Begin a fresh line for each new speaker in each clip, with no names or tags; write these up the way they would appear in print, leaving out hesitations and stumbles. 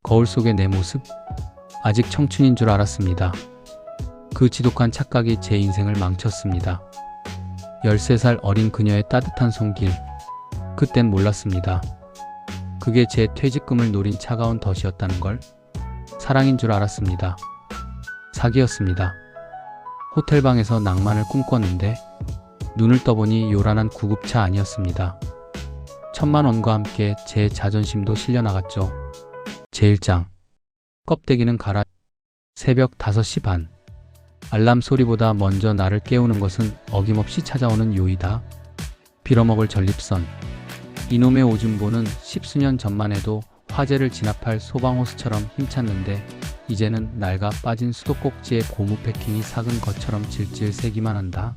거울 속의 내 모습? 아직 청춘인 줄 알았습니다. 그 지독한 착각이 제 인생을 망쳤습니다. 13살 어린 그녀의 따뜻한 손길. 그땐 몰랐습니다. 그게 제 퇴직금을 노린 차가운 덫이었다는 걸. 사랑인 줄 알았습니다. 사기였습니다. 호텔방에서 낭만을 꿈꿨는데 눈을 떠보니 요란한 구급차 아니었습니다. 1000만 원과 함께 제 자존심도 실려나갔죠. 제1장. 껍데기는 가라. 새벽 5시 반. 알람 소리보다 먼저 나를 깨우는 것은 어김없이 찾아오는 요이다. 빌어먹을 전립선. 이놈의 오줌보는 10수년 전만 해도 화재를 진압할 소방호스처럼 힘찼는데 이제는 낡아 빠진 수도꼭지에 고무 패킹이 삭은 것처럼 질질 새기만 한다.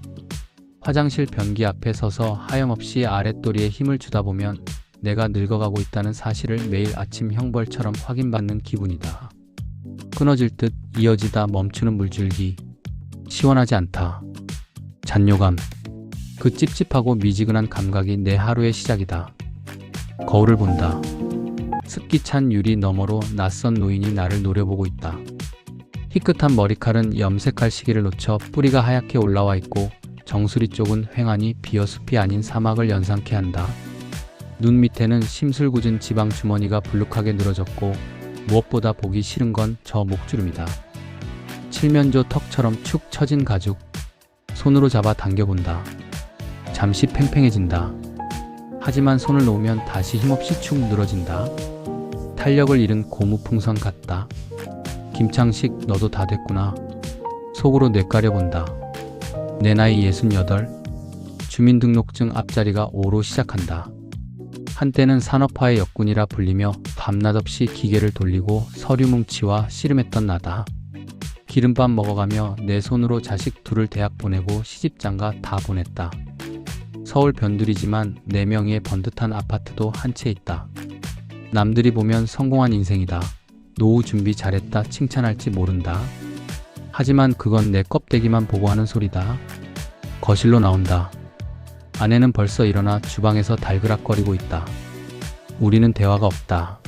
화장실 변기 앞에 서서 하염없이 아랫도리에 힘을 주다 보면 내가 늙어가고 있다는 사실을 매일 아침 형벌처럼 확인받는 기분이다. 끊어질 듯 이어지다 멈추는 물줄기. 시원하지 않다. 잔뇨감. 그 찝찝하고 미지근한 감각이 내 하루의 시작이다. 거울을 본다. 습기 찬 유리 너머로 낯선 노인이 나를 노려보고 있다. 희끗한 머리칼은 염색할 시기를 놓쳐 뿌리가 하얗게 올라와 있고 정수리 쪽은 휑하니 비어숲이 아닌 사막을 연상케 한다. 눈 밑에는 심술궂은 지방 주머니가 불룩하게 늘어졌고 무엇보다 보기 싫은 건 저 목주름이다. 칠면조 턱처럼 축 처진 가죽. 손으로 잡아 당겨본다. 잠시 팽팽해진다. 하지만 손을 놓으면 다시 힘없이 축 늘어진다. 탄력을 잃은 고무풍선 같다. 김창식 너도 다 됐구나. 속으로 뇌까려본다. 내 나이 68. 주민등록증 앞자리가 5로 시작한다. 한때는 산업화의 역군이라 불리며 밤낮 없이 기계를 돌리고 서류 뭉치와 씨름했던 나다. 기름밥 먹어가며 내 손으로 자식 둘을 대학 보내고 시집장가 다 보냈다. 서울 변두리지만 4명의 번듯한 아파트도 한 채 있다. 남들이 보면 성공한 인생이다. 노후 준비 잘했다 칭찬할지 모른다. 하지만 그건 내 껍데기만 보고 하는 소리다. 거실로 나온다. 아내는 벌써 일어나 주방에서 달그락거리고 있다. 우리는 대화가 없다.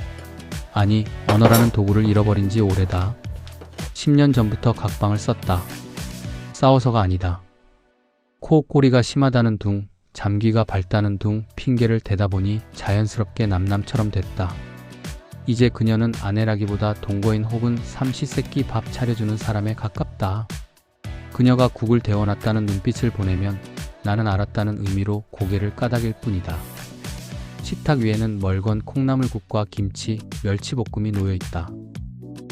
아니, 언어라는 도구를 잃어버린 지 오래다. 10년 전부터 각방을 썼다. 싸워서가 아니다. 코골이가 심하다는 둥, 잠귀가 밝다는 둥 핑계를 대다 보니 자연스럽게 남남처럼 됐다. 이제 그녀는 아내라기보다 동거인 혹은 삼시세끼 밥 차려주는 사람에 가깝다. 그녀가 국을 데워놨다는 눈빛을 보내면 나는 알았다는 의미로 고개를 까닥일 뿐이다. 식탁 위에는 멀건 콩나물국과 김치, 멸치볶음이 놓여있다.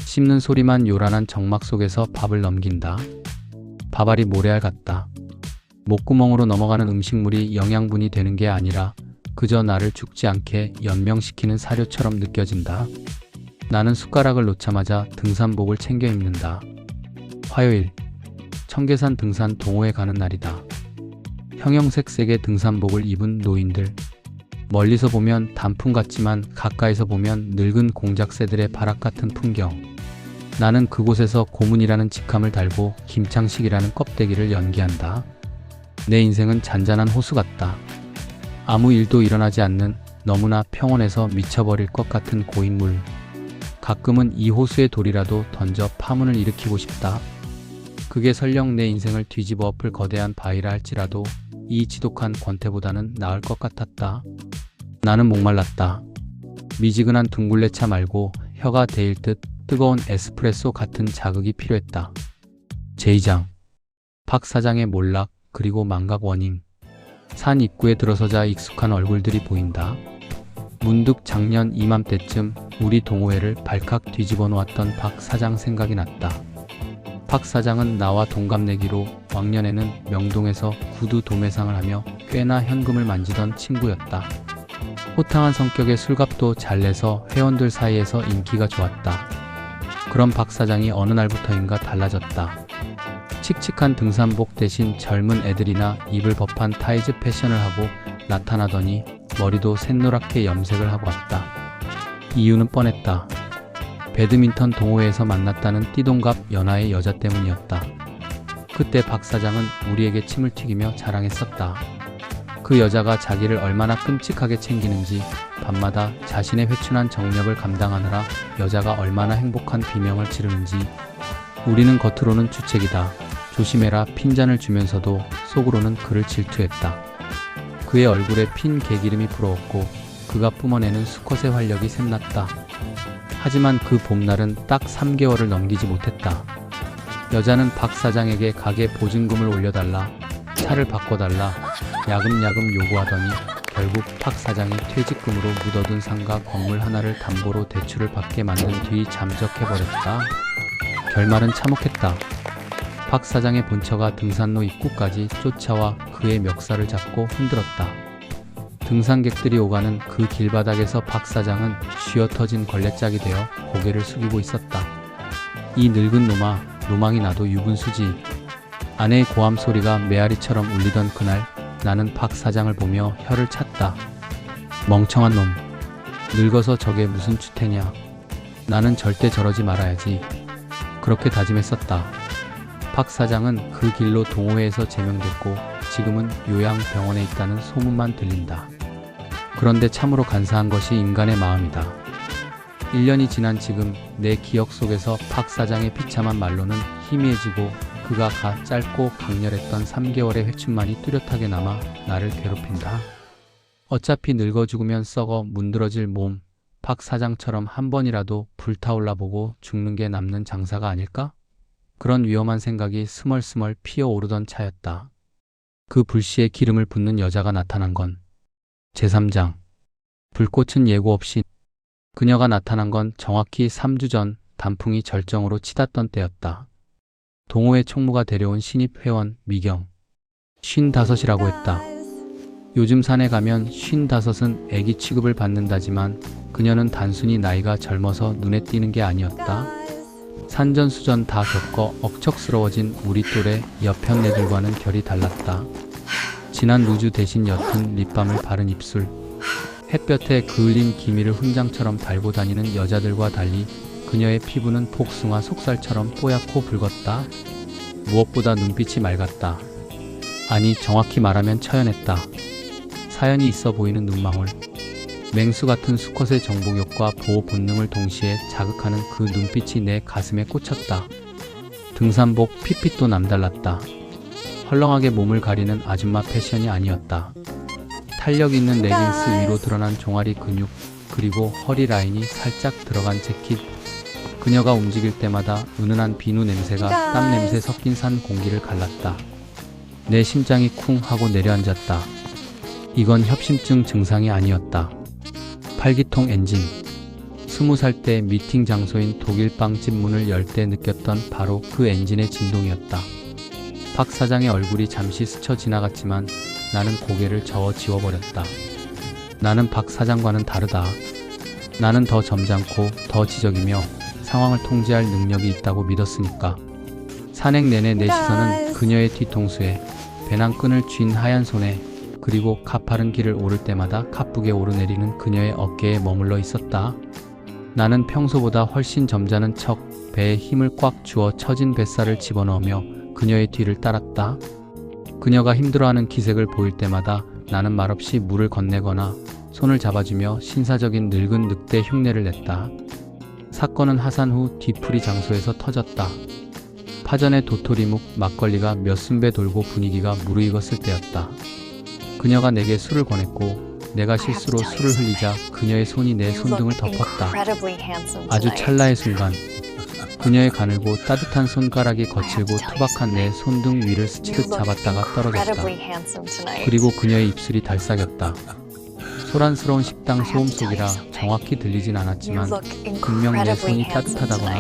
씹는 소리만 요란한 정막 속에서 밥을 넘긴다. 밥알이 모래알 같다. 목구멍으로 넘어가는 음식물이 영양분이 되는 게 아니라 그저 나를 죽지 않게 연명시키는 사료처럼 느껴진다. 나는 숟가락을 놓자마자 등산복을 챙겨 입는다. 화요일, 청계산 등산 동호회 가는 날이다. 형형색 색의 등산복을 입은 노인들. 멀리서 보면 단풍 같지만 가까이서 보면 늙은 공작새들의 바락 같은 풍경. 나는 그곳에서 고문이라는 직함을 달고 김창식이라는 껍데기를 연기한다. 내 인생은 잔잔한 호수 같다. 아무 일도 일어나지 않는 너무나 평온해서 미쳐버릴 것 같은 고인물. 가끔은 이 호수의 돌이라도 던져 파문을 일으키고 싶다. 그게 설령 내 인생을 뒤집어 엎을 거대한 바위라 할지라도 이 지독한 권태보다는 나을 것 같았다. 나는 목말랐다. 미지근한 둥글레차 말고 혀가 데일 듯 뜨거운 에스프레소 같은 자극이 필요했다. 제2장. 박 사장의 몰락 그리고 망각 원인. 산 입구에 들어서자 익숙한 얼굴들이 보인다. 문득 작년 이맘때쯤 우리 동호회를 발칵 뒤집어 놓았던 박 사장 생각이 났다. 박 사장은 나와 동갑내기로 왕년에는 명동에서 구두 도매상을 하며 꽤나 현금을 만지던 친구였다. 호탕한 성격의 술값도 잘 내서 회원들 사이에서 인기가 좋았다. 그런 박 사장이 어느 날부터인가 달라졌다. 칙칙한 등산복 대신 젊은 애들이나 입을 법한 타이즈 패션을 하고 나타나더니 머리도 샛노랗게 염색을 하고 왔다. 이유는 뻔했다. 배드민턴 동호회에서 만났다는 띠동갑 연하의 여자 때문이었다. 그때 박 사장은 우리에게 침을 튀기며 자랑했었다. 그 여자가 자기를 얼마나 끔찍하게 챙기는지, 밤마다 자신의 회춘한 정력을 감당하느라 여자가 얼마나 행복한 비명을 지르는지. 우리는 겉으로는 주책이다, 조심해라 핀잔을 주면서도 속으로는 그를 질투했다. 그의 얼굴에 핀 개기름이 불어왔고 그가 뿜어내는 수컷의 활력이 샘났다. 하지만 그 봄날은 딱 3개월을 넘기지 못했다. 여자는 박 사장에게 가게 보증금을 올려달라, 차를 바꿔달라 야금야금 요구하더니 결국 박 사장이 퇴직금으로 묻어둔 상가 건물 하나를 담보로 대출을 받게 만든 뒤 잠적해버렸다. 결말은 참혹했다. 박 사장의 본처가 등산로 입구까지 쫓아와 그의 멱살을 잡고 흔들었다. 등산객들이 오가는 그 길바닥에서 박 사장은 쥐어터진 걸레짝이 되어 고개를 숙이고 있었다. 이 늙은 놈아, 로망이 나도 유분수지. 아내의 고함 소리가 메아리처럼 울리던 그날, 나는 박 사장을 보며 혀를 찼다. 멍청한 놈, 늙어서 저게 무슨 추태냐. 나는 절대 저러지 말아야지. 그렇게 다짐했었다. 박 사장은 그 길로 동호회에서 제명됐고 지금은 요양병원에 있다는 소문만 들린다. 그런데 참으로 간사한 것이 인간의 마음이다. 1년이 지난 지금 내 기억 속에서 박 사장의 비참한 말로는 희미해지고 그가 짧고 강렬했던 3개월의 회춘만이 뚜렷하게 남아 나를 괴롭힌다. 어차피 늙어 죽으면 썩어 문드러질 몸, 박 사장처럼 한 번이라도 불타올라 보고 죽는 게 남는 장사가 아닐까? 그런 위험한 생각이 스멀스멀 피어오르던 차였다. 그 불씨에 기름을 붓는 여자가 나타난 건 제3장. 불꽃은 예고 없이. 그녀가 나타난 건 정확히 3주 전 단풍이 절정으로 치닫던 때였다. 동호회 총무가 데려온 신입 회원 미경. 55이라고 했다. 요즘 산에 가면 55은 애기 취급을 받는다지만 그녀는 단순히 나이가 젊어서 눈에 띄는 게 아니었다. 산전수전 다 겪어 억척스러워진 우리 또래 여편네들과는 결이 달랐다. 진한 루즈 대신 옅은 립밤을 바른 입술, 햇볕에 그을린 기미를 훈장처럼 달고 다니는 여자들과 달리 그녀의 피부는 복숭아 속살처럼 뽀얗고 붉었다. 무엇보다 눈빛이 맑았다. 아니, 정확히 말하면 처연했다. 사연이 있어 보이는 눈망울, 맹수 같은 수컷의 정복욕과 보호 본능을 동시에 자극하는 그 눈빛이 내 가슴에 꽂혔다. 등산복 핏빛도 남달랐다. 헐렁하게 몸을 가리는 아줌마 패션이 아니었다. 탄력 있는 레깅스 위로 드러난 종아리 근육, 그리고 허리 라인이 살짝 들어간 재킷. 그녀가 움직일 때마다 은은한 비누 냄새가 땀 냄새 섞인 산 공기를 갈랐다. 내 심장이 쿵 하고 내려앉았다. 이건 협심증 증상이 아니었다. 팔기통 엔진. 20살 때 미팅 장소인 독일 빵집 문을 열 때 느꼈던 바로 그 엔진의 진동이었다. 박 사장의 얼굴이 잠시 스쳐 지나갔지만 나는 고개를 저어 지워버렸다. 나는 박 사장과는 다르다. 나는 더 점잖고 더 지적이며 상황을 통제할 능력이 있다고 믿었으니까. 산행 내내 내 시선은 그녀의 뒤통수에, 배낭끈을 쥔 하얀 손에, 그리고 가파른 길을 오를 때마다 가쁘게 오르내리는 그녀의 어깨에 머물러 있었다. 나는 평소보다 훨씬 점잖은 척 배에 힘을 꽉 주어 처진 뱃살을 집어넣으며 그녀의 뒤를 따랐다. 그녀가 힘들어하는 기색을 보일 때마다 나는 말없이 물을 건네거나 손을 잡아주며 신사적인 늙은 늑대 흉내를 냈다. 사건은 하산 후 뒤풀이 장소에서 터졌다. 파전의 도토리묵 막걸리가 몇 순배 돌고 분위기가 무르익었을 때였다. 그녀가 내게 술을 권했고 내가 실수로 술을 흘리자 그녀의 손이 내 손등을 덮었다. 아주 찰나의 순간 그녀의 가늘고 따뜻한 손가락이 거칠고 투박한 내 손등 위를 스치듯 잡았다가 떨어졌다. 그리고 그녀의 입술이 달싹였다. 소란스러운 식당 소음 속이라 정확히 들리진 않았지만 분명 내 손이 따뜻하다거나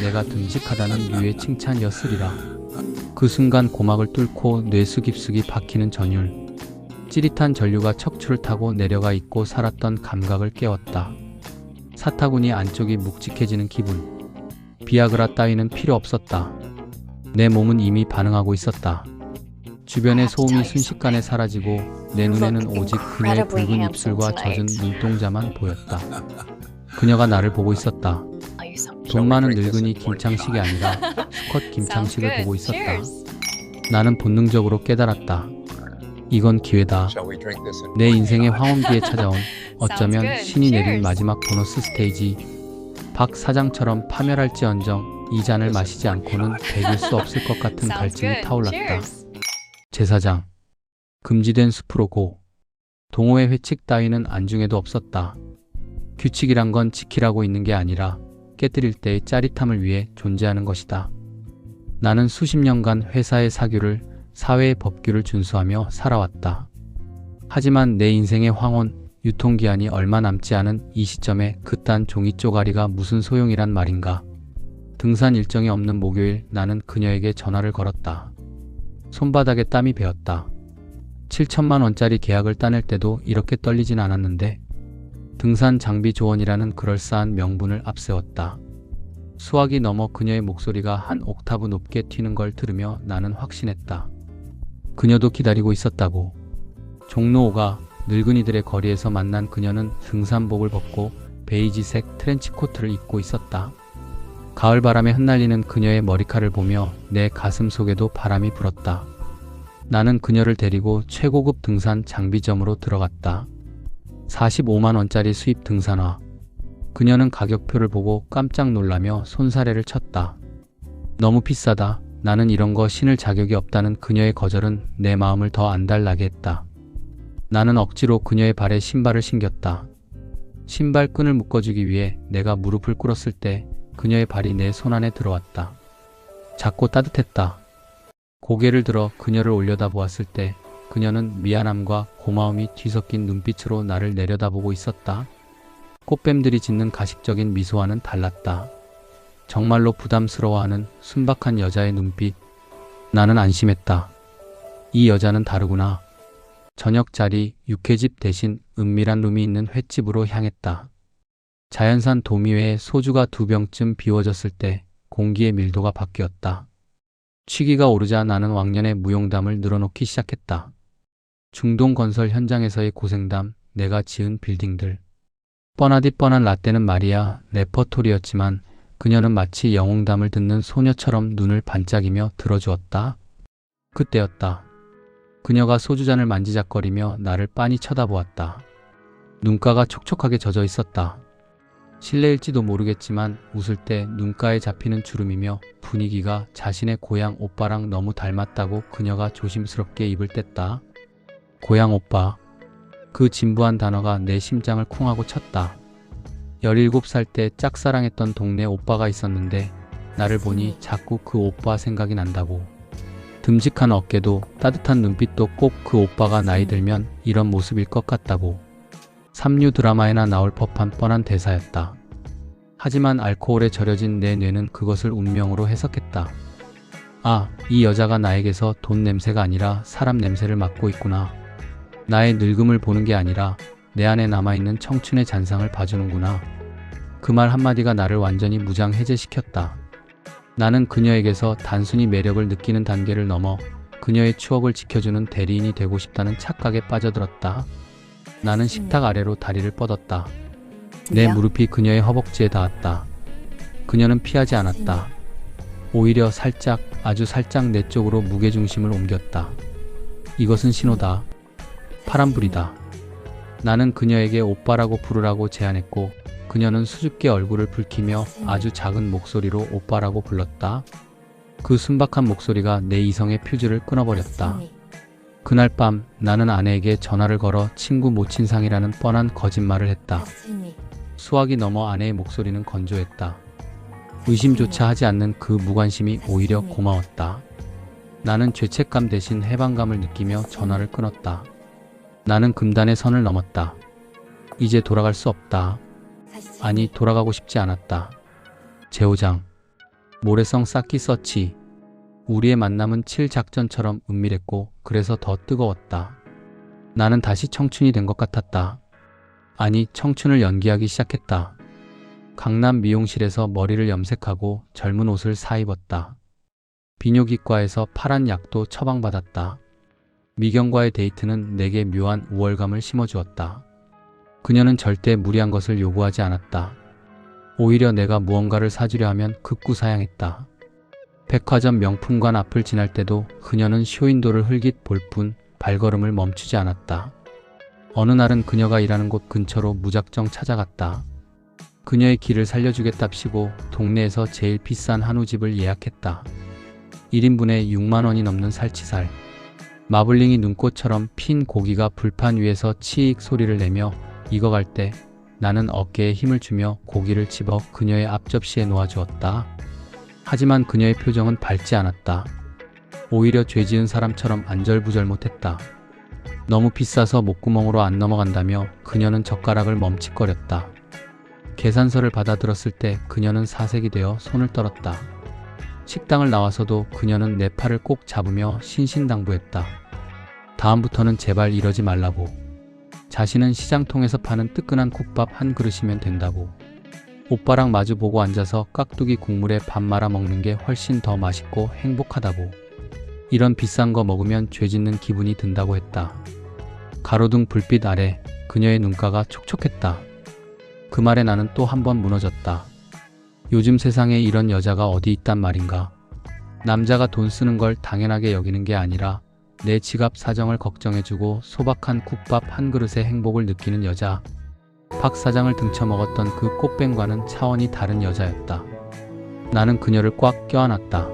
내가 듬직하다는 류의 칭찬이었으리라. 그 순간 고막을 뚫고 뇌수 깊숙이 박히는 전율, 찌릿한 전류가 척추를 타고 내려가 있고 살았던 감각을 깨웠다. 사타구니 안쪽이 묵직해지는 기분. 비아그라 따위는 필요 없었다. 내 몸은 이미 반응하고 있었다. 주변의 소음이 순식간에 사라지고 내 눈에는 오직 그녀의 붉은 입술과 젖은 눈동자만 보였다. 그녀가 나를 보고 있었다. 돈 많은 늙은이 김창식이 아니라 수컷 김창식을 보고 있었다. 나는 본능적으로 깨달았다. 이건 기회다.
Shall we drink this in
내
one
인생의
shot?
황혼기에 찾아온 어쩌면
good.
신이 내린
Cheers.
마지막 보너스 스테이지. 박 사장처럼 파멸할지언정 이 잔을 마시지 않고는 배길 수 없을 것 같은
Sounds
갈증이
good.
타올랐다.
Cheers.
제사장. 금지된 숲으로 고. 동호회 회칙 따위는 안중에도 없었다. 규칙이란 건 지키라고 있는 게 아니라 깨뜨릴 때의 짜릿함을 위해 존재하는 것이다. 나는 수십 년간 회사의 사규를, 사회의 법규를 준수하며 살아왔다. 하지만 내 인생의 황혼, 유통기한이 얼마 남지 않은 이 시점에 그딴 종이 쪼가리가 무슨 소용이란 말인가. 등산 일정이 없는 목요일 나는 그녀에게 전화를 걸었다. 손바닥에 땀이 배었다. 7천만 원짜리 계약을 따낼 때도 이렇게 떨리진 않았는데 등산 장비 조언이라는 그럴싸한 명분을 앞세웠다. 수화기 넘어 그녀의 목소리가 한 옥타브 높게 튀는 걸 들으며 나는 확신했다. 그녀도 기다리고 있었다고. 종로 5가 늙은이들의 거리에서 만난 그녀는 등산복을 벗고 베이지색 트렌치코트를 입고 있었다. 가을 바람에 흩날리는 그녀의 머리칼을 보며 내 가슴 속에도 바람이 불었다. 나는 그녀를 데리고 최고급 등산 장비점으로 들어갔다. 45만 원짜리 수입 등산화. 그녀는 가격표를 보고 깜짝 놀라며 손사래를 쳤다. 너무 비싸다. 나는 이런 거 신을 자격이 없다는 그녀의 거절은 내 마음을 더 안달나게 했다. 나는 억지로 그녀의 발에 신발을 신겼다. 신발 끈을 묶어주기 위해 내가 무릎을 꿇었을 때 그녀의 발이 내 손 안에 들어왔다. 작고 따뜻했다. 고개를 들어 그녀를 올려다보았을 때 그녀는 미안함과 고마움이 뒤섞인 눈빛으로 나를 내려다보고 있었다. 꽃뱀들이 짓는 가식적인 미소와는 달랐다. 정말로 부담스러워하는 순박한 여자의 눈빛. 나는 안심했다. 이 여자는 다르구나. 저녁 자리 육회집 대신 은밀한 룸이 있는 횟집으로 향했다. 자연산 도미회에 소주가 2병쯤 비워졌을 때 공기의 밀도가 바뀌었다. 취기가 오르자 나는 왕년의 무용담을 늘어놓기 시작했다. 중동 건설 현장에서의 고생담, 내가 지은 빌딩들. 뻔하디 뻔한 라떼는 말이야 레퍼토리였지만 그녀는 마치 영웅담을 듣는 소녀처럼 눈을 반짝이며 들어주었다. 그때였다. 그녀가 소주잔을 만지작거리며 나를 빤히 쳐다보았다. 눈가가 촉촉하게 젖어 있었다. 실례일지도 모르겠지만 웃을 때 눈가에 잡히는 주름이며 분위기가 자신의 고향 오빠랑 너무 닮았다고 그녀가 조심스럽게 입을 뗐다. 고향 오빠. 그 진부한 단어가 내 심장을 쿵하고 쳤다. 17살 때 짝사랑했던 동네 오빠가 있었는데 나를 보니 자꾸 그 오빠 생각이 난다고. 듬직한 어깨도 따뜻한 눈빛도 꼭 그 오빠가 나이 들면 이런 모습일 것 같다고. 삼류 드라마에나 나올 법한 뻔한 대사였다. 하지만 알코올에 절여진 내 뇌는 그것을 운명으로 해석했다. 아, 이 여자가 나에게서 돈 냄새가 아니라 사람 냄새를 맡고 있구나. 나의 늙음을 보는 게 아니라 내 안에 남아있는 청춘의 잔상을 봐주는구나. 그 말 한마디가 나를 완전히 무장해제시켰다. 나는 그녀에게서 단순히 매력을 느끼는 단계를 넘어 그녀의 추억을 지켜주는 대리인이 되고 싶다는 착각에 빠져들었다. 나는 식탁 아래로 다리를 뻗었다. 내 무릎이 그녀의 허벅지에 닿았다. 그녀는 피하지 않았다. 오히려 살짝, 아주 살짝 내 쪽으로 무게중심을 옮겼다. 이것은 신호다. 파란불이다. 나는 그녀에게 오빠라고 부르라고 제안했고 그녀는 수줍게 얼굴을 붉히며 아주 작은 목소리로 오빠라고 불렀다. 그 순박한 목소리가 내 이성의 퓨즈를 끊어버렸다. 그날 밤 나는 아내에게 전화를 걸어 친구 모친상이라는 뻔한 거짓말을 했다. 수학이 넘어 아내의 목소리는 건조했다. 의심조차 하지 않는 그 무관심이 오히려 고마웠다. 나는 죄책감 대신 해방감을 느끼며 전화를 끊었다. 나는 금단의 선을 넘었다. 이제 돌아갈 수 없다. 아니, 돌아가고 싶지 않았다. 제호장. 모래성 쌓기 서치. 우리의 만남은 7작전처럼 은밀했고 그래서 더 뜨거웠다. 나는 다시 청춘이 된 것 같았다. 아니, 청춘을 연기하기 시작했다. 강남 미용실에서 머리를 염색하고 젊은 옷을 사입었다. 비뇨기과에서 파란 약도 처방받았다. 미경과의 데이트는 내게 묘한 우월감을 심어주었다. 그녀는 절대 무리한 것을 요구하지 않았다. 오히려 내가 무언가를 사주려 하면 급구사양했다. 백화점 명품관 앞을 지날 때도 그녀는 쇼윈도를 흘깃 볼 뿐 발걸음을 멈추지 않았다. 어느 날은 그녀가 일하는 곳 근처로 무작정 찾아갔다. 그녀의 길을 살려주겠답시고 동네에서 제일 비싼 한우집을 예약했다. 1인분에 6만 원이 넘는 살치살. 마블링이 눈꽃처럼 핀 고기가 불판 위에서 치익 소리를 내며 익어갈 때 나는 어깨에 힘을 주며 고기를 집어 그녀의 앞접시에 놓아주었다. 하지만 그녀의 표정은 밝지 않았다. 오히려 죄지은 사람처럼 안절부절 못했다. 너무 비싸서 목구멍으로 안 넘어간다며 그녀는 젓가락을 멈칫거렸다. 계산서를 받아들었을 때 그녀는 사색이 되어 손을 떨었다. 식당을 나와서도 그녀는 내 팔을 꼭 잡으며 신신당부했다. 다음부터는 제발 이러지 말라고. 자신은 시장통에서 파는 뜨끈한 국밥 한 그릇이면 된다고. 오빠랑 마주보고 앉아서 깍두기 국물에 밥 말아 먹는 게 훨씬 더 맛있고 행복하다고. 이런 비싼 거 먹으면 죄짓는 기분이 든다고 했다. 가로등 불빛 아래 그녀의 눈가가 촉촉했다. 그 말에 나는 또 한 번 무너졌다. 요즘 세상에 이런 여자가 어디 있단 말인가. 남자가 돈 쓰는 걸 당연하게 여기는 게 아니라 내 지갑 사정을 걱정해주고 소박한 국밥 한 그릇의 행복을 느끼는 여자. 박 사장을 등쳐먹었던 그 꽃뱀과는 차원이 다른 여자였다. 나는 그녀를 꽉 껴안았다.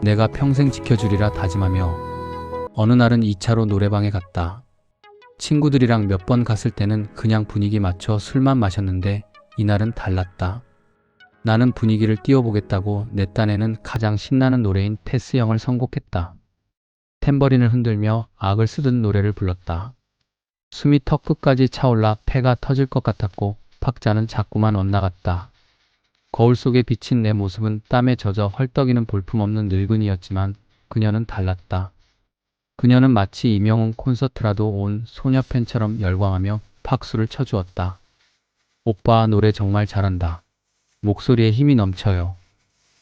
내가 평생 지켜주리라 다짐하며. 어느 날은 2차로 노래방에 갔다. 친구들이랑 몇 번 갔을 때는 그냥 분위기 맞춰 술만 마셨는데 이날은 달랐다. 나는 분위기를 띄워보겠다고 내 딴에는 가장 신나는 노래인 테스형을 선곡했다. 탬버린을 흔들며 악을 쓰듯 노래를 불렀다. 숨이 턱 끝까지 차올라 폐가 터질 것 같았고 박자는 자꾸만 엇나갔다. 거울 속에 비친 내 모습은 땀에 젖어 헐떡이는 볼품없는 늙은이였지만 그녀는 달랐다. 그녀는 마치 이명웅 콘서트라도 온 소녀 팬처럼 열광하며 박수를 쳐주었다. 오빠 노래 정말 잘한다. 목소리에 힘이 넘쳐요.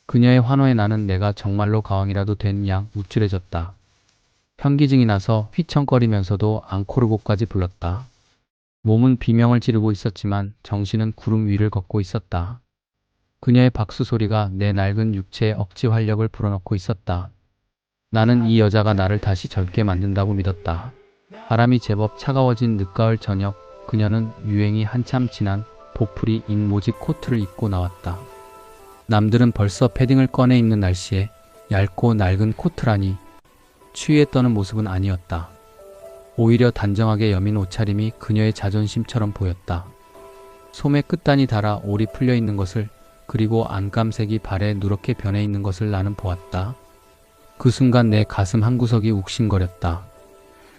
그녀의 환호에 나는 내가 정말로 가왕이라도 된 양 우쭐해졌다. 현기증이 나서 휘청거리면서도 앙코르곡까지 불렀다. 몸은 비명을 지르고 있었지만 정신은 구름 위를 걷고 있었다. 그녀의 박수 소리가 내 낡은 육체에 억지 활력을 불어넣고 있었다. 나는 이 여자가 나를 다시 젊게 만든다고 믿었다. 바람이 제법 차가워진 늦가을 저녁, 그녀는 유행이 한참 지난 보풀이 인 모직 코트를 입고 나왔다. 남들은 벌써 패딩을 꺼내 입는 날씨에 얇고 낡은 코트라니. 추위에 떠는 모습은 아니었다. 오히려 단정하게 여민 옷차림이 그녀의 자존심처럼 보였다. 소매 끝단이 닳아 올이 풀려 있는 것을, 그리고 안감색이 발에 누렇게 변해 있는 것을 나는 보았다. 그 순간 내 가슴 한구석이 욱신거렸다.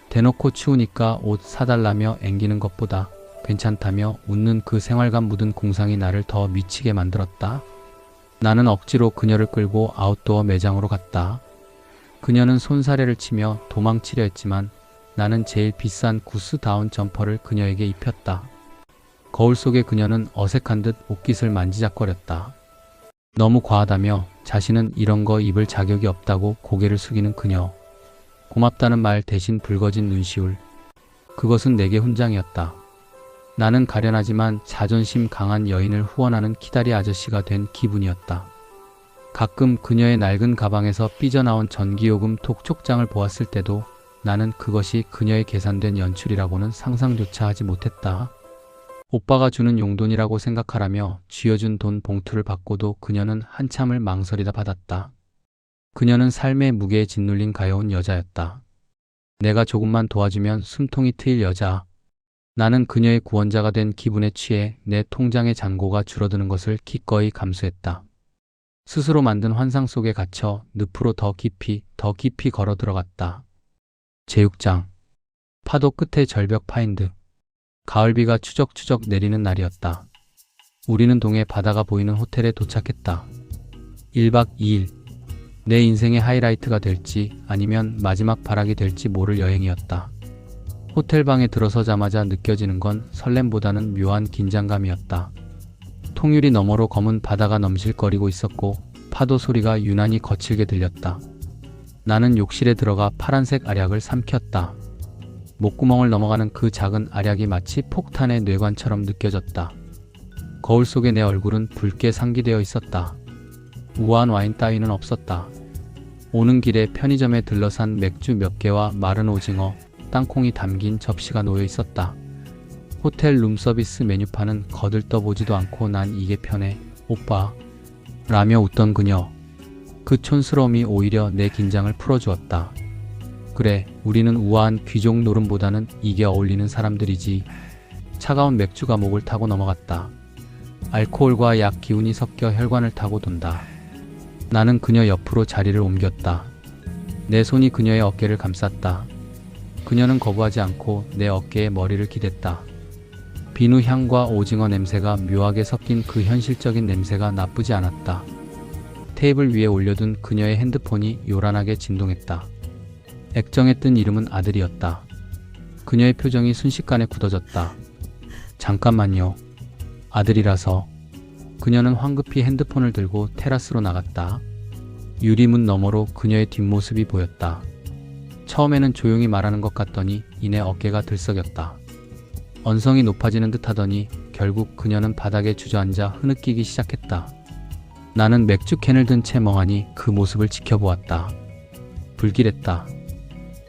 대놓고 추우니까 옷 사달라며 앵기는 것보다 괜찮다며 웃는 그 생활감 묻은 공상이 나를 더 미치게 만들었다. 나는 억지로 그녀를 끌고 아웃도어 매장으로 갔다. 그녀는 손사래를 치며 도망치려 했지만 나는 제일 비싼 구스다운 점퍼를 그녀에게 입혔다. 거울 속의 그녀는 어색한 듯 옷깃을 만지작거렸다. 너무 과하다며 자신은 이런 거 입을 자격이 없다고 고개를 숙이는 그녀. 고맙다는 말 대신 붉어진 눈시울. 그것은 내게 훈장이었다. 나는 가련하지만 자존심 강한 여인을 후원하는 키다리 아저씨가 된 기분이었다. 가끔 그녀의 낡은 가방에서 삐져나온 전기요금 톡촉장을 보았을 때도 나는 그것이 그녀의 계산된 연출이라고는 상상조차 하지 못했다. 오빠가 주는 용돈이라고 생각하라며 쥐어준 돈 봉투를 받고도 그녀는 한참을 망설이다 받았다. 그녀는 삶의 무게에 짓눌린 가여운 여자였다. 내가 조금만 도와주면 숨통이 트일 여자. 나는 그녀의 구원자가 된 기분에 취해 내 통장의 잔고가 줄어드는 것을 기꺼이 감수했다. 스스로 만든 환상 속에 갇혀 늪으로 더 깊이 걸어 들어갔다. 제육장. 파도 끝에 절벽 파인드. 가을비가 추적추적 내리는 날이었다. 우리는 동해 바다가 보이는 호텔에 도착했다. 1박 2일. 내 인생의 하이라이트가 될지 아니면 마지막 발악이 될지 모를 여행이었다. 호텔방에 들어서자마자 느껴지는 건 설렘보다는 묘한 긴장감이었다. 통유리 너머로 검은 바다가 넘실거리고 있었고 파도 소리가 유난히 거칠게 들렸다. 나는 욕실에 들어가 파란색 알약을 삼켰다. 목구멍을 넘어가는 그 작은 알약이 마치 폭탄의 뇌관처럼 느껴졌다. 거울 속의 내 얼굴은 붉게 상기되어 있었다. 우아한 와인 따위는 없었다. 오는 길에 편의점에 들러 산 맥주 몇 개와 마른 오징어, 땅콩이 담긴 접시가 놓여 있었다. 호텔 룸서비스 메뉴판은 거들떠보지도 않고 난 이게 편해, 오빠. 라며 웃던 그녀. 그 촌스러움이 오히려 내 긴장을 풀어주었다. 그래, 우리는 우아한 귀족 노름보다는 이게 어울리는 사람들이지. 차가운 맥주가 목을 타고 넘어갔다. 알코올과 약 기운이 섞여 혈관을 타고 돈다. 나는 그녀 옆으로 자리를 옮겼다. 내 손이 그녀의 어깨를 감쌌다. 그녀는 거부하지 않고 내 어깨에 머리를 기댔다. 비누 향과 오징어 냄새가 묘하게 섞인 그 현실적인 냄새가 나쁘지 않았다. 테이블 위에 올려둔 그녀의 핸드폰이 요란하게 진동했다. 액정에 뜬 이름은 아들이었다. 그녀의 표정이 순식간에 굳어졌다. 잠깐만요. 아들이라서. 그녀는 황급히 핸드폰을 들고 테라스로 나갔다. 유리문 너머로 그녀의 뒷모습이 보였다. 처음에는 조용히 말하는 것 같더니 이내 어깨가 들썩였다. 언성이 높아지는 듯 하더니 결국 그녀는 바닥에 주저앉아 흐느끼기 시작했다. 나는 맥주캔을 든 채 멍하니 그 모습을 지켜보았다. 불길했다.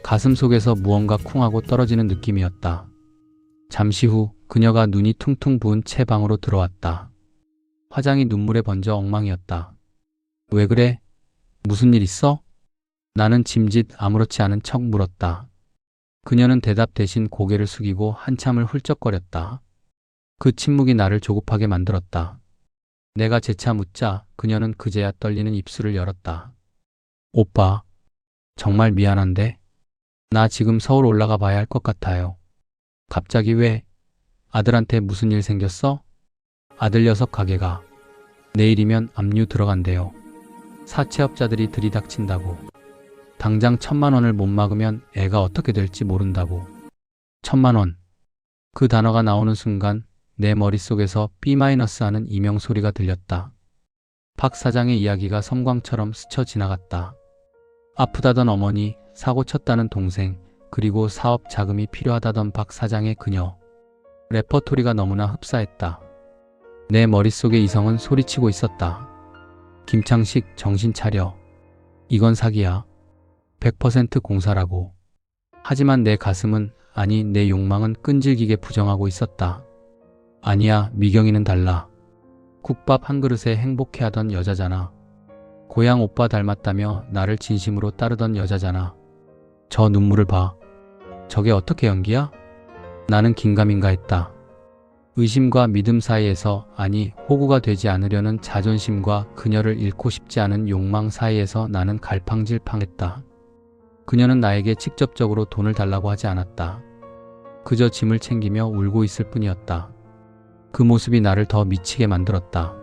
가슴 속에서 무언가 쿵하고 떨어지는 느낌이었다. 잠시 후 그녀가 눈이 퉁퉁 부은 채 방으로 들어왔다. 화장이 눈물에 번져 엉망이었다. 왜 그래? 무슨 일 있어? 나는 짐짓 아무렇지 않은 척 물었다. 그녀는 대답 대신 고개를 숙이고 한참을 훌쩍거렸다. 그 침묵이 나를 조급하게 만들었다. 내가 재차 묻자 그녀는 그제야 떨리는 입술을 열었다. 오빠, 정말 미안한데 나 지금 서울 올라가 봐야 할 것 같아요. 갑자기 왜? 아들한테 무슨 일 생겼어? 아들 녀석 가게가 내일이면 압류 들어간대요. 사채업자들이 들이닥친다고. 당장 1,000만 원을 못 막으면 애가 어떻게 될지 모른다고. 1,000만 원. 그 단어가 나오는 순간 내 머릿속에서 B- 하는 이명 소리가 들렸다. 박 사장의 이야기가 섬광처럼 스쳐 지나갔다. 아프다던 어머니, 사고 쳤다는 동생, 그리고 사업 자금이 필요하다던 박 사장의 그녀. 레퍼토리가 너무나 흡사했다. 내 머릿속의 이성은 소리치고 있었다. 김창식, 정신 차려. 이건 사기야. 100% 공사라고. 하지만 내 가슴은, 아니 내 욕망은 끈질기게 부정하고 있었다. 아니야, 미경이는 달라. 국밥 한 그릇에 행복해하던 여자잖아. 고향 오빠 닮았다며 나를 진심으로 따르던 여자잖아. 저 눈물을 봐. 저게 어떻게 연기야? 나는 긴가민가 했다. 의심과 믿음 사이에서, 아니 호구가 되지 않으려는 자존심과 그녀를 잃고 싶지 않은 욕망 사이에서 나는 갈팡질팡했다. 그녀는 나에게 직접적으로 돈을 달라고 하지 않았다. 그저 짐을 챙기며 울고 있을 뿐이었다. 그 모습이 나를 더 미치게 만들었다.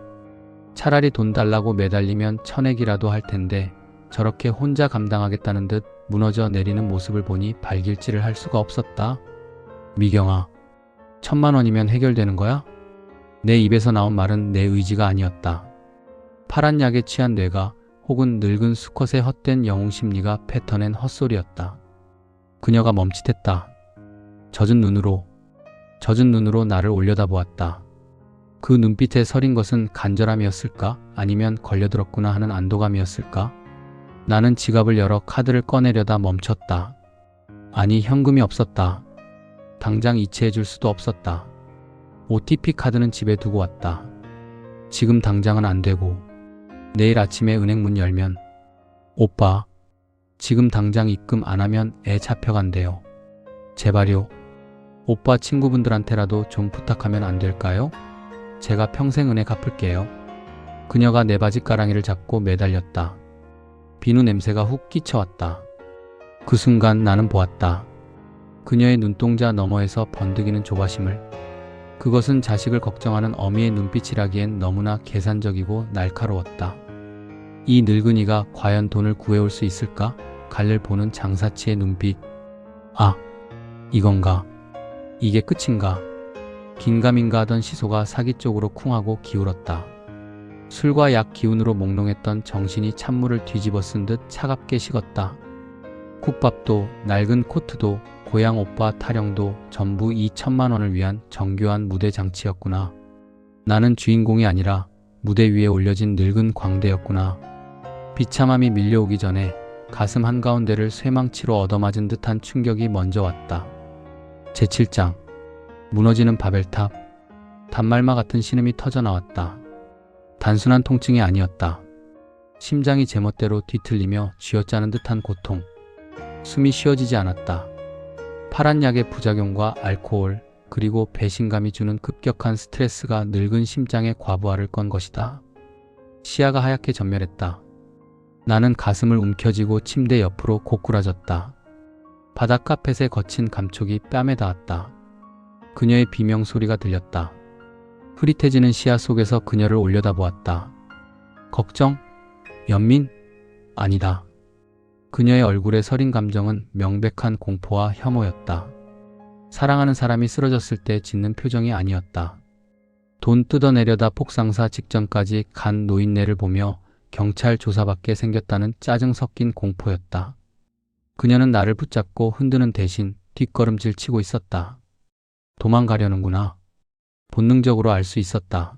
차라리 돈 달라고 매달리면 천액이라도 할 텐데 저렇게 혼자 감당하겠다는 듯 무너져 내리는 모습을 보니 발길질을 할 수가 없었다. 미경아, 1,000만 원이면 해결되는 거야? 내 입에서 나온 말은 내 의지가 아니었다. 파란 약에 취한 뇌가 혹은 늙은 수컷의 헛된 영웅 심리가 뱉어낸 헛소리였다. 그녀가 멈칫했다. 젖은 눈으로 나를 올려다보았다. 그 눈빛에 서린 것은 간절함이었을까? 아니면 걸려들었구나 하는 안도감이었을까? 나는 지갑을 열어 카드를 꺼내려다 멈췄다. 아니, 현금이 없었다. 당장 이체해 줄 수도 없었다. OTP 카드는 집에 두고 왔다. 지금 당장은 안 되고 내일 아침에 은행 문 열면 오빠, 지금 당장 입금 안 하면 애 잡혀간대요. 제발요. 오빠 친구분들한테라도 좀 부탁하면 안 될까요? 제가 평생 은혜 갚을게요. 그녀가 내 바지가랑이를 잡고 매달렸다. 비누 냄새가 훅 끼쳐왔다. 그 순간 나는 보았다. 그녀의 눈동자 너머에서 번득이는 조바심을. 그것은 자식을 걱정하는 어미의 눈빛이라기엔 너무나 계산적이고 날카로웠다. 이 늙은이가 과연 돈을 구해올 수 있을까? 갈를 보는 장사치의 눈빛. 아, 이건가? 이게 끝인가? 긴가민가 하던 시소가 사기 쪽으로 쿵하고 기울었다. 술과 약 기운으로 몽롱했던 정신이 찬물을 뒤집어 쓴 듯 차갑게 식었다. 국밥도 낡은 코트도 고향 오빠 타령도 전부 이 1,000만 원을 위한 정교한 무대 장치였구나. 나는 주인공이 아니라 무대 위에 올려진 늙은 광대였구나. 비참함이 밀려오기 전에 가슴 한가운데를 쇠망치로 얻어맞은 듯한 충격이 먼저 왔다. 제7장. 무너지는 바벨탑. 단말마 같은 신음이 터져나왔다. 단순한 통증이 아니었다. 심장이 제멋대로 뒤틀리며 쥐어짜는 듯한 고통. 숨이 쉬어지지 않았다. 파란 약의 부작용과 알코올, 그리고 배신감이 주는 급격한 스트레스가 늙은 심장에 과부하를 건 것이다. 시야가 하얗게 전멸했다. 나는 가슴을 움켜쥐고 침대 옆으로 고꾸라졌다. 바닥 카펫의 거친 감촉이 뺨에 닿았다. 그녀의 비명 소리가 들렸다. 흐릿해지는 시야 속에서 그녀를 올려다보았다. 걱정? 연민? 아니다. 그녀의 얼굴에 서린 감정은 명백한 공포와 혐오였다. 사랑하는 사람이 쓰러졌을 때 짓는 표정이 아니었다. 돈 뜯어내려다 폭상사 직전까지 간 노인네를 보며 경찰 조사받게 생겼다는 짜증 섞인 공포였다. 그녀는 나를 붙잡고 흔드는 대신 뒷걸음질 치고 있었다. 도망가려는구나. 본능적으로 알 수 있었다.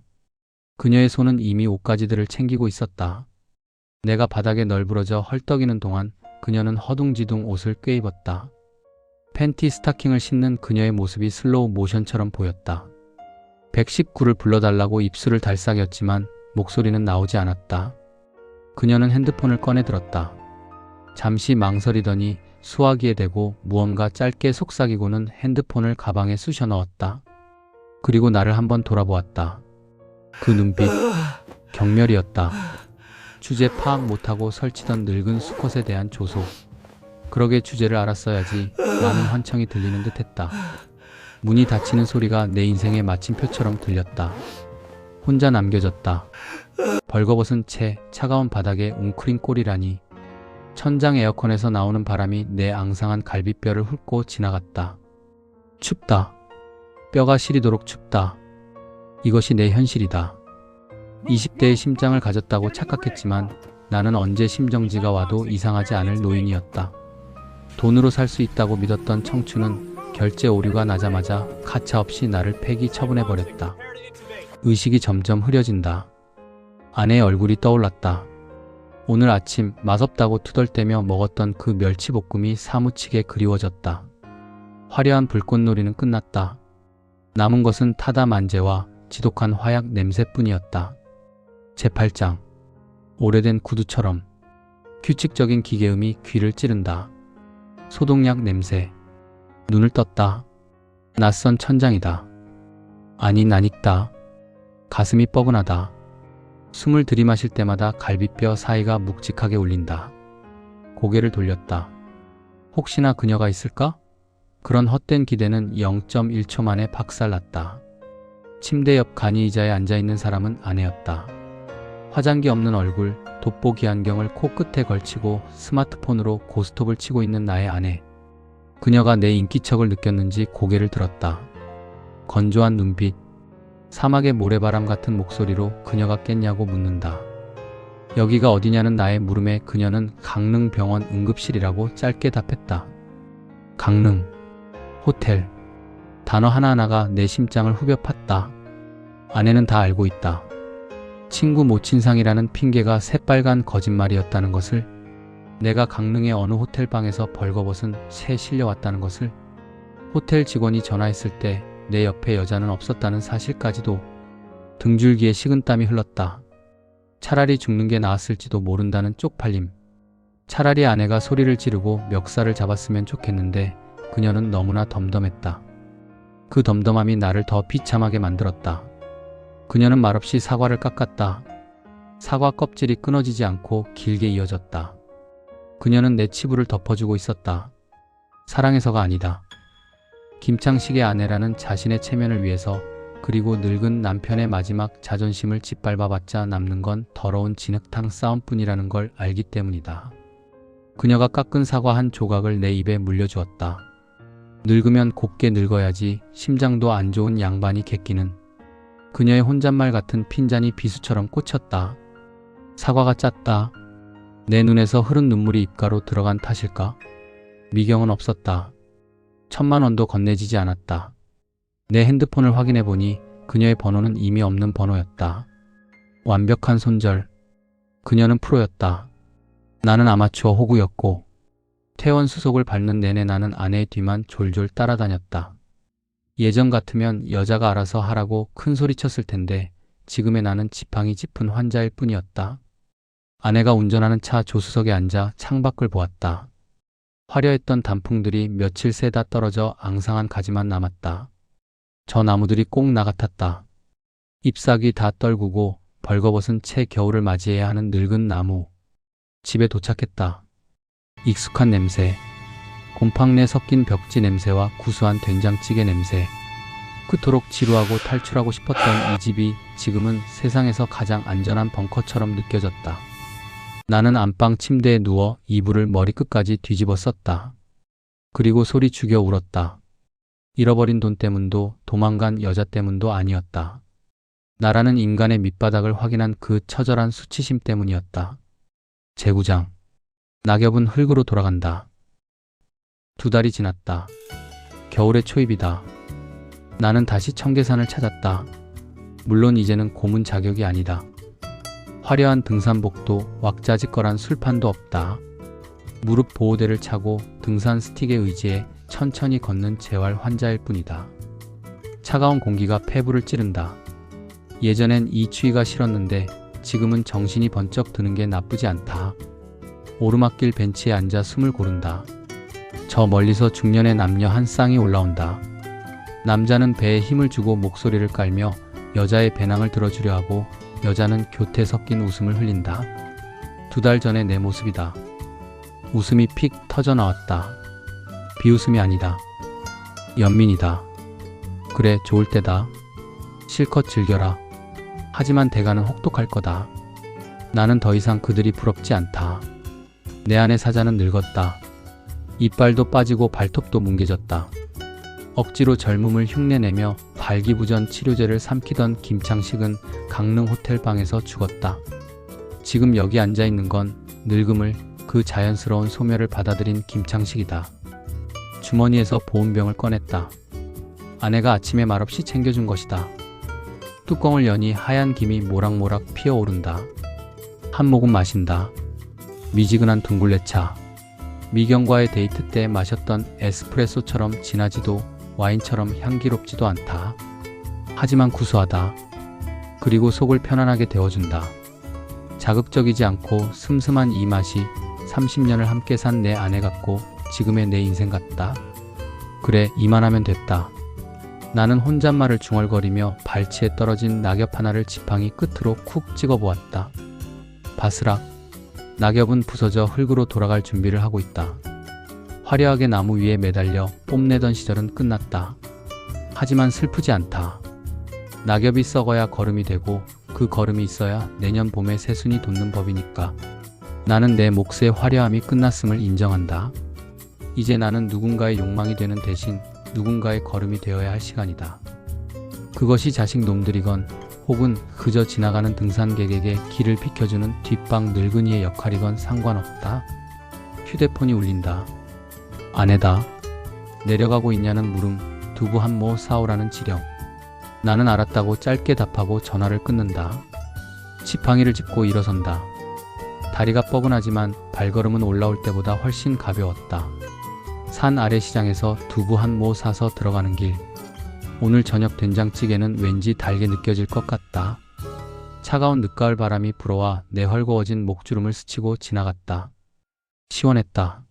그녀의 손은 이미 옷가지들을 챙기고 있었다. 내가 바닥에 널브러져 헐떡이는 동안 그녀는 허둥지둥 옷을 꿰입었다. 팬티 스타킹을 신는 그녀의 모습이 슬로우 모션처럼 보였다. 119를 불러달라고 입술을 달싹였지만 목소리는 나오지 않았다. 그녀는 핸드폰을 꺼내 들었다. 잠시 망설이더니 수화기에 대고 무언가 짧게 속삭이고는 핸드폰을 가방에 쑤셔 넣었다. 그리고 나를 한번 돌아보았다. 그 눈빛, 경멸이었다. 주제 파악 못하고 설치던 늙은 수컷에 대한 조소. 그러게 주제를 알았어야지 라는 환청이 들리는 듯 했다. 문이 닫히는 소리가 내 인생의 마침표처럼 들렸다. 혼자 남겨졌다. 벌거벗은 채 차가운 바닥에 웅크린 꼴이라니. 천장 에어컨에서 나오는 바람이 내 앙상한 갈비뼈를 훑고 지나갔다. 춥다. 뼈가 시리도록 춥다. 이것이 내 현실이다. 20대의 심장을 가졌다고 착각했지만 나는 언제 심정지가 와도 이상하지 않을 노인이었다. 돈으로 살 수 있다고 믿었던 청춘은 결제 오류가 나자마자 가차없이 나를 폐기 처분해버렸다. 의식이 점점 흐려진다. 아내의 얼굴이 떠올랐다. 오늘 아침 맛없다고 투덜대며 먹었던 그 멸치볶음이 사무치게 그리워졌다. 화려한 불꽃놀이는 끝났다. 남은 것은 타다 만재와 지독한 화약 냄새뿐이었다. 제8장. 오래된 구두처럼. 규칙적인 기계음이 귀를 찌른다. 소독약 냄새. 눈을 떴다. 낯선 천장이다. 아니, 난 익다. 가슴이 뻐근하다. 숨을 들이마실 때마다 갈비뼈 사이가 묵직하게 울린다. 고개를 돌렸다. 혹시나 그녀가 있을까? 그런 헛된 기대는 0.1초 만에 박살났다. 침대 옆 간이 의자에 앉아있는 사람은 아내였다. 화장기 없는 얼굴, 돋보기 안경을 코끝에 걸치고 스마트폰으로 고스톱을 치고 있는 나의 아내. 그녀가 내 인기척을 느꼈는지 고개를 들었다. 건조한 눈빛, 사막의 모래바람 같은 목소리로 그녀가 깼냐고 묻는다. 여기가 어디냐는 나의 물음에 그녀는 강릉병원 응급실이라고 짧게 답했다. 강릉, 호텔. 단어 하나하나가 내 심장을 후벼 팠다. 아내는 다 알고 있다. 친구 모친상이라는 핑계가 새빨간 거짓말이었다는 것을, 내가 강릉의 어느 호텔 방에서 벌거벗은 채 실려왔다는 것을, 호텔 직원이 전화했을 때 내 옆에 여자는 없었다는 사실까지도. 등줄기에 식은땀이 흘렀다. 차라리 죽는 게 나았을지도 모른다는 쪽팔림. 차라리 아내가 소리를 지르고 멱살을 잡았으면 좋겠는데 그녀는 너무나 덤덤했다. 그 덤덤함이 나를 더 비참하게 만들었다. 그녀는 말없이 사과를 깎았다. 사과 껍질이 끊어지지 않고 길게 이어졌다. 그녀는 내 치부를 덮어주고 있었다. 사랑해서가 아니다. 김창식의 아내라는 자신의 체면을 위해서, 그리고 늙은 남편의 마지막 자존심을 짓밟아봤자 남는 건 더러운 진흙탕 싸움뿐이라는 걸 알기 때문이다. 그녀가 깎은 사과 한 조각을 내 입에 물려주었다. 늙으면 곱게 늙어야지 심장도 안 좋은 양반이 객기는. 그녀의 혼잣말 같은 핀잔이 비수처럼 꽂혔다. 사과가 짰다. 내 눈에서 흐른 눈물이 입가로 들어간 탓일까? 미경은 없었다. 1000만 원도 건네지지 않았다. 내 핸드폰을 확인해 보니 그녀의 번호는 이미 없는 번호였다. 완벽한 손절. 그녀는 프로였다. 나는 아마추어 호구였고 퇴원 수속을 밟는 내내 나는 아내의 뒤만 졸졸 따라다녔다. 예전 같으면 여자가 알아서 하라고 큰 소리 쳤을 텐데 지금의 나는 지팡이 짚은 환자일 뿐이었다. 아내가 운전하는 차 조수석에 앉아 창밖을 보았다. 화려했던 단풍들이 며칠 새다 떨어져 앙상한 가지만 남았다. 저 나무들이 꼭 나 같았다. 잎사귀 다 떨구고 벌거벗은 채 겨울을 맞이해야 하는 늙은 나무. 집에 도착했다. 익숙한 냄새, 곰팡내 섞인 벽지 냄새와 구수한 된장찌개 냄새. 그토록 지루하고 탈출하고 싶었던 이 집이 지금은 세상에서 가장 안전한 벙커처럼 느껴졌다. 나는 안방 침대에 누워 이불을 머리끝까지 뒤집어 썼다. 그리고 소리 죽여 울었다. 잃어버린 돈 때문도 도망간 여자 때문도 아니었다. 나라는 인간의 밑바닥을 확인한 그 처절한 수치심 때문이었다. 제구장. 낙엽은 흙으로 돌아간다. 2달이 지났다. 겨울의 초입이다. 나는 다시 청계산을 찾았다. 물론 이제는 고문 자격이 아니다. 화려한 등산복도 왁자지껄한 술판도 없다. 무릎 보호대를 차고 등산 스틱에 의지해 천천히 걷는 재활 환자일 뿐이다. 차가운 공기가 폐부를 찌른다. 예전엔 이 추위가 싫었는데 지금은 정신이 번쩍 드는 게 나쁘지 않다. 오르막길 벤치에 앉아 숨을 고른다. 저 멀리서 중년의 남녀 한 쌍이 올라온다. 남자는 배에 힘을 주고 목소리를 깔며 여자의 배낭을 들어주려 하고 여자는 교태 섞인 웃음을 흘린다. 2달 전의 내 모습이다. 웃음이 픽 터져 나왔다. 비웃음이 아니다. 연민이다. 그래, 좋을 때다. 실컷 즐겨라. 하지만 대가는 혹독할 거다. 나는 더 이상 그들이 부럽지 않다. 내 안의 사자는 늙었다. 이빨도 빠지고 발톱도 뭉개졌다. 억지로 젊음을 흉내내며 발기부전 치료제를 삼키던 김창식은 강릉 호텔 방에서 죽었다. 지금 여기 앉아있는 건 늙음을, 그 자연스러운 소멸을 받아들인 김창식이다. 주머니에서 보온병을 꺼냈다. 아내가 아침에 말없이 챙겨준 것이다. 뚜껑을 여니 하얀 김이 모락모락 피어오른다. 한 모금 마신다. 미지근한 둥글레차. 미경과의 데이트 때 마셨던 에스프레소처럼 진하지도 와인처럼 향기롭지도 않다. 하지만 구수하다. 그리고 속을 편안하게 데워준다. 자극적이지 않고 슴슴한 이 맛이 30년을 함께 산 내 아내 같고 지금의 내 인생 같다. 그래, 이만하면 됐다. 나는 혼잣말을 중얼거리며 발치에 떨어진 낙엽 하나를 지팡이 끝으로 쿡 찍어보았다. 바스락. 낙엽은 부서져 흙으로 돌아갈 준비를 하고 있다. 화려하게 나무 위에 매달려 뽐내던 시절은 끝났다. 하지만 슬프지 않다. 낙엽이 썩어야 걸음이 되고 그 걸음이 있어야 내년 봄에 새순이 돋는 법이니까. 나는 내 몫의 화려함이 끝났음을 인정한다. 이제 나는 누군가의 욕망이 되는 대신 누군가의 걸음이 되어야 할 시간이다. 그것이 자식 놈들이건 혹은 그저 지나가는 등산객에게 길을 비켜주는 뒷방 늙은이의 역할이건 상관없다. 휴대폰이 울린다. 아내다. 내려가고 있냐는 물음, 두부 한 모 사오라는 지령. 나는 알았다고 짧게 답하고 전화를 끊는다. 지팡이를 짚고 일어선다. 다리가 뻐근하지만 발걸음은 올라올 때보다 훨씬 가벼웠다. 산 아래 시장에서 두부 한 모 사서 들어가는 길. 오늘 저녁 된장찌개는 왠지 달게 느껴질 것 같다. 차가운 늦가을 바람이 불어와 내 헐거워진 목주름을 스치고 지나갔다. 시원했다.